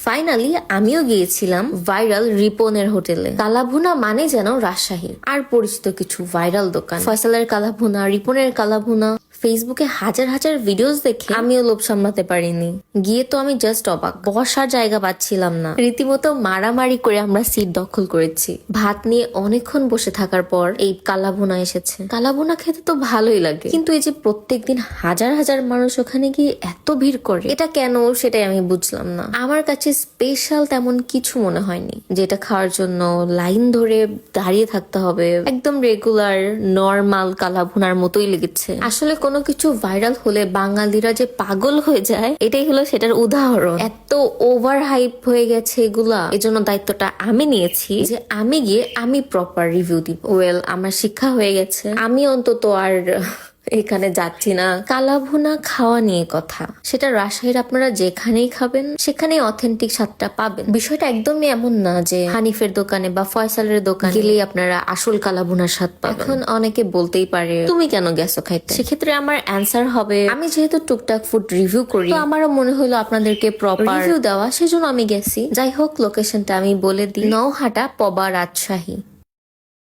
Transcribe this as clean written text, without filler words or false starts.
Finally আমিও গিয়েছিলাম viral রিপনের হোটেলে। কালাভুনা মানে যেন রাজশাহী। আর পরিচিত কিছু ভাইরাল দোকান, ফয়সালের কালাভুনা, রিপনের কালাভুনা। ফেসবুকে হাজার হাজার ভিডিওস দেখে আমিও লোভ সামলাতে পারিনি। গিয়ে তো আমি জাস্ট অবাক, বসার জায়গা পাচ্ছিলাম না। রীতিমতো মারামারি করে আমরা সিট দখল করেছি। ভাত নিয়ে অনেকক্ষণ বসে থাকার পর এই কালাভুনা এসেছে। কালাভুনা খেতে তো ভালোই লাগে, কিন্তু এই যে প্রত্যেকদিন হাজার হাজার মানুষ ওখানে গিয়ে এত ভিড় করে, এটা কেন সেটাই আমি বুঝলাম না। আমার কাছে স্পেশাল তেমন কিছু মনে হয়নি যেটা খাওয়ার জন্য লাইন ধরে দাঁড়িয়ে থাকতে হবে। একদম রেগুলার নর্মাল কালাভুনার মতোই লেগেছে। আসলে কোনো কিছু ভাইরাল হলে বাঙালিরা যে পাগল হয়ে যায়, এটাই হলো সেটার উদাহরণ। এত ওভার হাইপ হয়ে গেছে এগুলা, এজন্য দায়িত্বটা আমি নিয়েছি যে আমি গিয়ে আমি প্রপার রিভিউ দিব। ওয়েল, আমার শিক্ষা হয়ে গেছে, আমি অন্তত আর এখানে যাচ্ছি না। কালাভুনা খাওয়া নিয়ে কথা, সেটা রাজশাহীর আপনারা যেখানেই খাবেন সেখানেই অথেন্টিক স্বাদটা পাবেন। বিষয়টা একদমই এমন না যে হানিফের দোকানে বা ফয়সালের দোকানে গেলেই আপনারা আসল কালাভুনার স্বাদ পাবেন। এখন অনেকে বলতেই পারে তুমি কেন গেছো খাইতে, সেক্ষেত্রে আমার অ্যান্সার হবে আমি যেহেতু টুকটাক ফুড রিভিউ করি, তো আমারও মনে হলো আপনাদেরকে প্রপার রিভিউ দেওয়া, সেজন্য আমি গেছি। যাই হোক, লোকেশনটা আমি বলে দিই, নওহাটা পবা রাজশাহী।